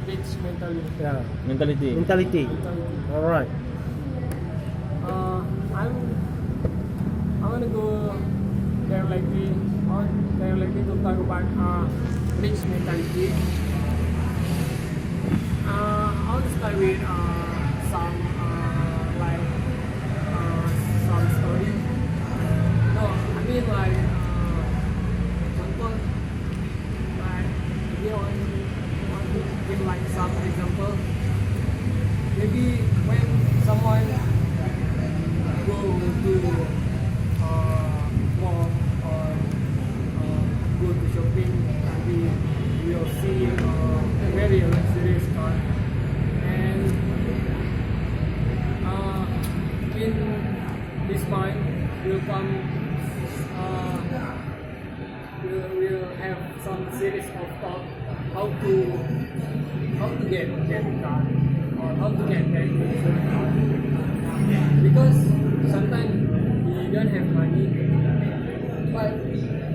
rich mentality. Yeah. Mentality. Mentality. All right. I'm gonna go directly to talk about rich mentality. I want to start with some some story. No, I mean like contoh, like if you want to give like some example. Maybe when someone go to mall or go to shopping, we will see a very luxurious car, and in his mind will come will have some series of thought how to get that car or how to get that car, because sometimes he don't have money, but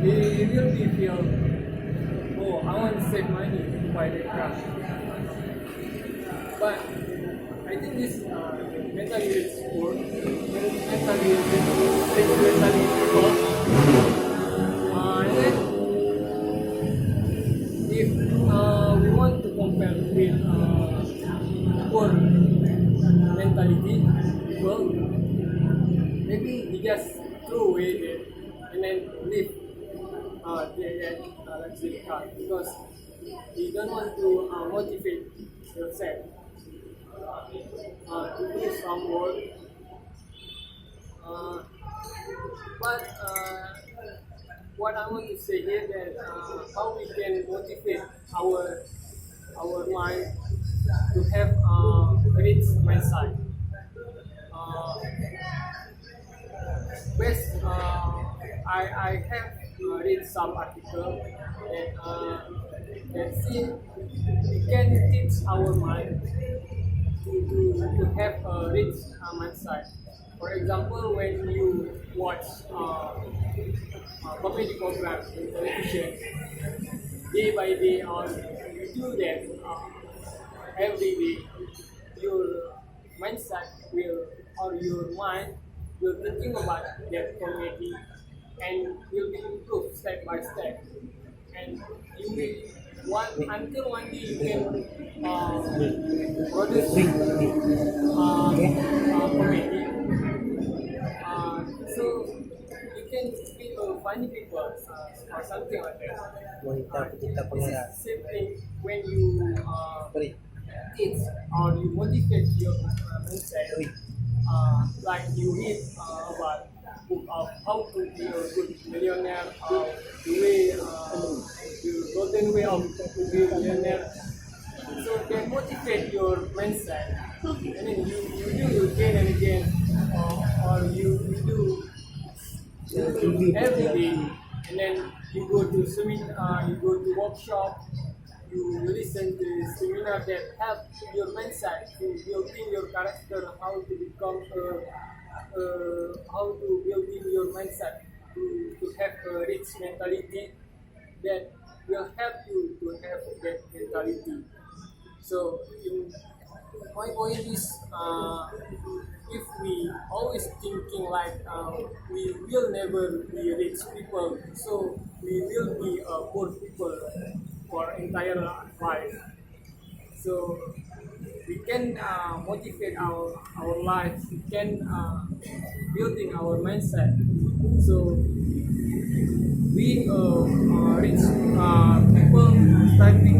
he really feel, oh, I want to save money to buy that car. But I think this mentally is poor, mentally poor. And then if we want to compare with poor mentality people, maybe he just throw away it and then leave that luxury car because he don't want to motivate yourself to do some work. But what I want to say here that how we can motivate our mind to have rich mindset. Best, I have read some article that see we can teach our mind to have a rich mindset. For example, when you watch comedy program in television, day by day on, you do that every day, your mindset will, or your mind will thinking about that comedy and will be improved step by step, and you will until one day you can produce comedy. So you can speak funny people or something like that. This is the same thing when you teach or you motivate your mindset. Like you read about book of how to be a good millionaire, the way the golden way of to be a millionaire. So they motivate your mindset, and then you do again and again, or you do every day, and then you go to seminar, you go to workshop, you listen to seminar that help your mindset to building your character, how to become how to building your mindset to have a rich mentality that will help you to have that mentality. So in my point is, if we always thinking like we will never be rich people, so we will be poor people for entire life. So we can motivate our life, we can building our mindset. So we rich people starting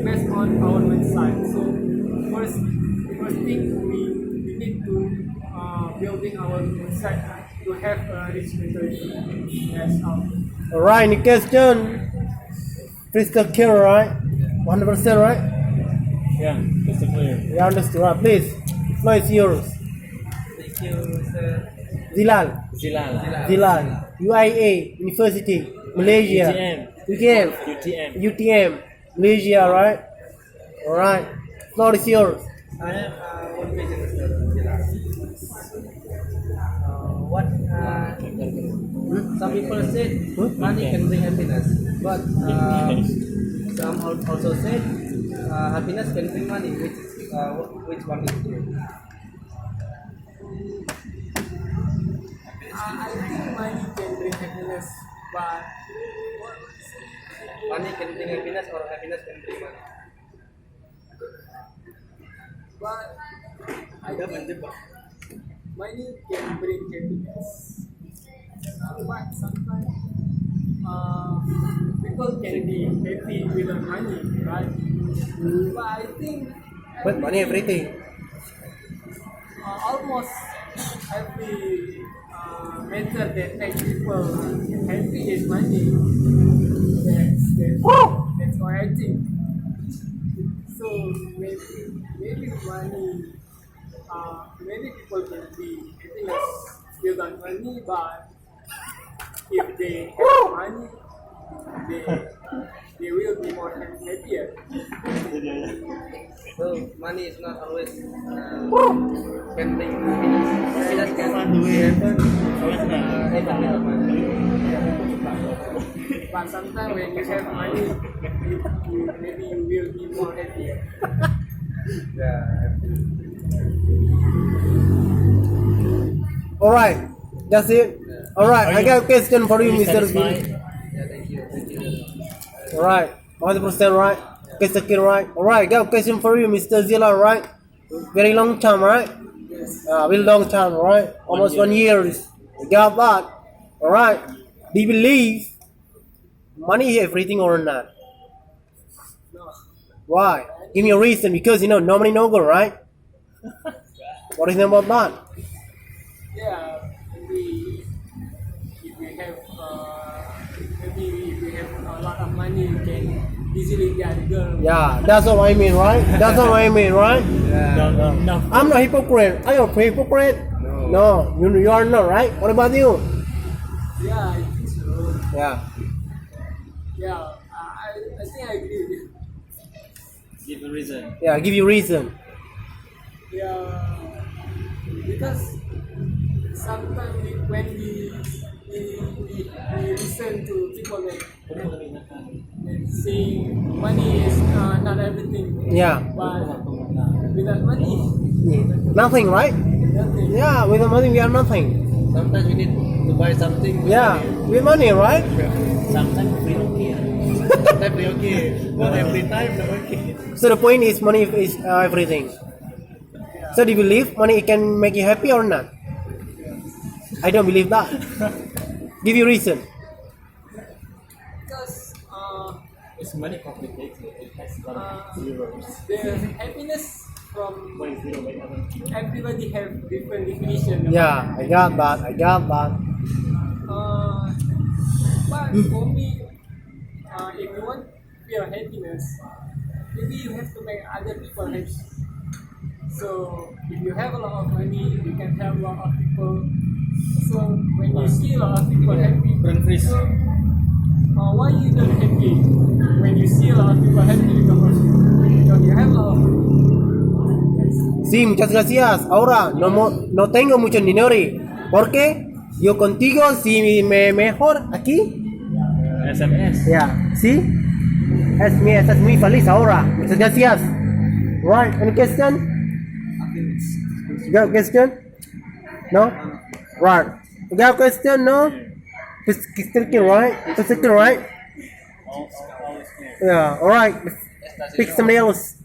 based on our mindset. So first thing we need to building our mindset to have a rich mentality. Yes. All right, any question? Crystal clear, right? 100%, right? Yeah, crystal clear. You understood, right? Please, the floor is yours. Thank you, sir. Zilal, UIA, University, Malaysia. UTM, Malaysia, right? All right, floor is yours. I have one question, sir. What some people say money can bring happiness, but some also said happiness can bring money. Which one is true? I think money can bring happiness, but Money can bring happiness or happiness can bring money. but I Ada think menjebak. money can bring happiness. But sometimes people can be happy without money, right? But I think But money everything. almost every matter that makes people happy is money. That's what I think. So maybe money, maybe people can be happiness without money, but if they have money, they will be more happier. So money is not always can bring happiness. Happiness can happen even without money. But sometimes when you have money, maybe you will be more happier. Yeah. Alright, that's it. Alright, I got a question for you, Mr. Z. Yeah, thank you. Alright, 100% right. Okay, second right. Alright, got a question for you, Mr. Zilla, right? Very long time, right? Very long time, right? Almost 1 year. You got that. Alright. Do you believe money is everything or not? No. Why? Give me a reason, because no money, no go, right? What do you think about that? Yeah, maybe if we have a lot of money, we can easily get a girl. Yeah, that's what I mean, right? That's what I mean, right? No. I'm not hypocrite. Are you a hypocrite? No, you are not, right? What about you? Yeah, I think so. Yeah. Yeah, I think I agree with you. Give a reason. Yeah, give you reason. Yeah, because sometimes when we listen to people that say money is not everything. Yeah. But without money, Nothing, right? nothing. Yeah, without money we are nothing. Sometimes we need to buy something. Yeah, with money, right? Sometimes we don't care. Sometimes we okay, but every time not okay. So the point is money is everything. So do you believe money can make you happy or not? I don't believe that. Give you reason. Because It's money complicated. It has a lot of zeros. the happiness from Why zero by other? everybody have different definition. Yeah, I got that. But for me, if you want feel happiness, maybe you have to make other people happy. So if you have a lot of money, you can help a lot of people. So when you see a lot of people happy, so why you not happy when you see a lot of people happy because you have a lot of money? Sí, muchas gracias. Ahora no tengo mucho dinero. ¿Por qué? Yo contigo si me mejor aquí. SMS. Ya, ¿sí? Estás muy feliz ahora. Muchas gracias. Right, any question? You got a question? No? Right. You got a question? No? Second right? Second right? Always care. Yeah, alright. Pick somebody else.